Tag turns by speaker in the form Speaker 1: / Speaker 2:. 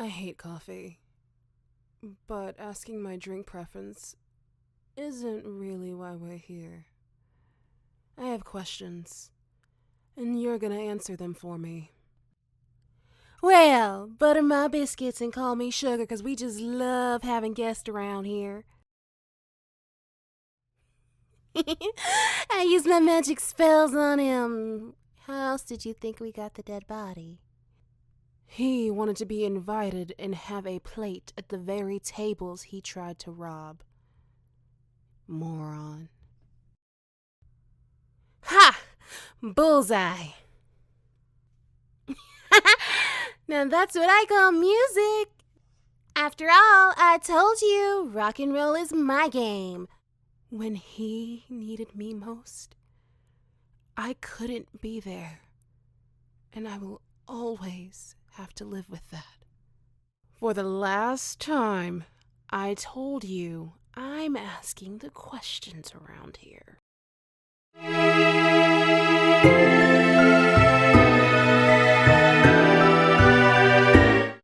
Speaker 1: I hate coffee, but asking my drink preference isn't really why we're here. I have questions, and you're gonna answer them for me. Well, butter my biscuits and call me Sugar, 'cause we just love having guests around here. I used my magic spells on him. How else did you think we got the dead body? He wanted to be invited and have a plate at the very tables he tried to rob. Moron. Ha! Bullseye. Now that's what I call music. After all, I told you, rock and roll is my game. When he needed me most, I couldn't be there. And I will always have to live with that. For the last time, I told you I'm asking the questions around here.